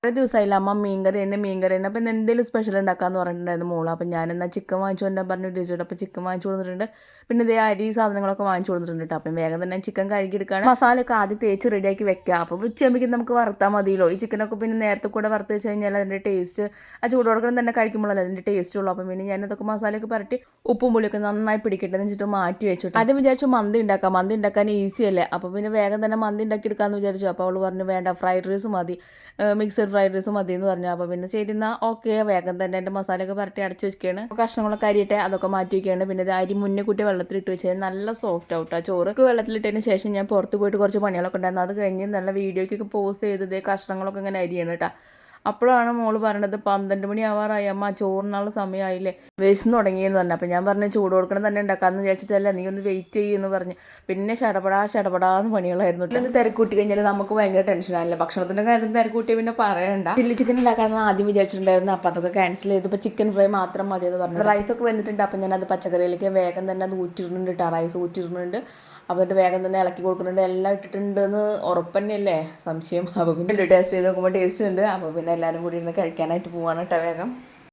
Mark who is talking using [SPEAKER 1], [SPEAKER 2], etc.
[SPEAKER 1] ഒരു ദിവസമായില്ല അമ്മ മീൻകറി തന്നെ അപ്പം എന്തെങ്കിലും സ്പെഷ്യൽ ഉണ്ടാക്കാമെന്ന് പറഞ്ഞിട്ടുണ്ടായിരുന്നു മോള്. അപ്പം ഞാനെന്നാൽ ചിക്കൻ വാങ്ങിച്ചു കൊണ്ടാൽ പറഞ്ഞു രുചിയോട്. അപ്പോൾ ചിക്കൻ വാങ്ങിച്ചു കൊടുത്തിട്ടുണ്ട്. പിന്നെ ഇതേ അരി സാധനങ്ങളൊക്കെ വാങ്ങിച്ചു കൊടുത്തിട്ടുണ്ട് കേട്ടോ. അപ്പം വേഗം തന്നെ ചിക്കൻ കഴുകിയെടുക്കുകയാണ്. മസാലയൊക്കെ ആദ്യം തേച്ച് റെഡിയാക്കി വെക്കുക. അപ്പോൾ ഉച്ചയാകുമ്പോഴേക്കും നമുക്ക് വറുത്താൽ മതിയല്ലോ. ഈ ചിക്കനൊക്കെ പിന്നെ നേരത്തെ കൂടെ വറുത്ത് വെച്ച് കഴിഞ്ഞാൽ അതിൻ്റെ ടേസ്റ്റ് ആ ചൂടോടെ തന്നെ കഴിക്കുമ്പോഴല്ലേ അതിൻ്റെ ടേസ്റ്റ് ഉള്ളൂ. അപ്പം പിന്നെ ഞാനതൊക്കെ മസാലയൊക്കെ പുരട്ടി ഉപ്പും പുളിയൊക്കെ നന്നായി പിടിക്കട്ടെ എന്ന് വെച്ചിട്ട് മാറ്റി വെച്ചു. ആദ്യം വിചാരിച്ചു മന്തി ഉണ്ടാക്കാൻ ഈസി അല്ലേ. അപ്പോൾ പിന്നെ വേഗം തന്നെ മന്തി ഉണ്ടാക്കിയെടുക്കാമെന്ന് വിചാരിച്ചു. അപ്പോൾ അവൾ പറഞ്ഞു വേണ്ട, ഫ്രൈഡ് റൈസ് മതി, മിക്സഡ് ഫ്രൈഡ് റൈസ് മതി എന്ന് പറഞ്ഞു. അപ്പോൾ പിന്നെ ശരി എന്നാൽ ഓക്കെ, വേഗം തന്നെ എൻ്റെ മസാലയൊക്കെ പുരട്ടി അടച്ച് വെക്കുകയാണ്. കഷ്ണങ്ങളൊക്കെ അരിയിട്ട് അതൊക്കെ മാറ്റി വയ്ക്കുകയാണ്. പിന്നെ ഇത് അരി മുന്നേ കൂട്ടി വെള്ളത്തിലിട്ട് വെച്ചാൽ നല്ല സോഫ്റ്റ് ആവും. ചോറ് വെള്ളത്തിലിട്ടതിന് ശേഷം ഞാൻ പുറത്ത് പോയിട്ട് കുറച്ച് പണികളൊക്കെ ഉണ്ടായിരുന്നു. അത് കഴിഞ്ഞ് നല്ല വീഡിയോയ്ക്കൊക്കെ പോസ്റ്റ് ചെയ്തത് കഷ്ണങ്ങളൊക്കെ ഇങ്ങനെ അരിയാണ് കേട്ടോ. അപ്പോഴാണ് മോള് പറയണത് 12 മണി ആവാറായി അമ്മ, ചോറിനുള്ള സമയമായില്ലേ, വിശന്ന് തുടങ്ങിയെന്ന് പറഞ്ഞു. അപ്പോൾ ഞാൻ പറഞ്ഞു ചൂട് കൊടുക്കണം തന്നെ ഉണ്ടാക്കാമെന്ന് വിചാരിച്ചിട്ടല്ല, നീ ഒന്ന് വെയിറ്റ് ചെയ്യുമെന്ന് പറഞ്ഞു. പിന്നെ ചടപടാന്ന് പണികളായിരുന്നു. ഇന്ന് തിരക്കൂട്ടി കഴിഞ്ഞാൽ നമുക്ക് ഭയങ്കര ടെൻഷനാണല്ലേ. ഭക്ഷണത്തിൻ്റെ കാര്യത്തിൽ തിരക്കൂട്ടിയാൽ പിന്നെ പറയണ്ട. ചില്ലി ചിക്കൻ ഉണ്ടാക്കാമെന്ന് ആദ്യം വിചാരിച്ചിട്ടുണ്ടായിരുന്നു. അപ്പോൾ അതൊക്കെ ക്യാൻസൽ ചെയ്തു. ഇപ്പോൾ ചിക്കൻ ഫ്രൈ മാത്രം മതി എന്ന് പറഞ്ഞു. റൈസൊക്കെ വന്നിട്ടുണ്ട്. അപ്പം ഞാനത് പച്ചക്കറിയിലേക്ക് വേഗം തന്നെ അത് ഊറ്റിടുന്നുണ്ട് കേട്ടോ. റൈസ് ഊറ്റിടുന്നുണ്ട്. അപ്പോൾ എന്നിട്ട് വേഗം തന്നെ ഇളക്കി കൊടുക്കുന്നുണ്ട്. എല്ലാം ഇട്ടിട്ടുണ്ടെന്ന് ഉറപ്പ് തന്നെയല്ലേ, സംശയം. അപ്പോൾ പിന്നെ ടേസ്റ്റ് ചെയ്ത് നോക്കുമ്പോൾ ടേസ്റ്റ് ഉണ്ട്. അപ്പോൾ പിന്നെ എല്ലാവരും കൂടി ഇരുന്ന് കഴിക്കാനായിട്ട് പോവാണ് കേട്ടോ വേഗം.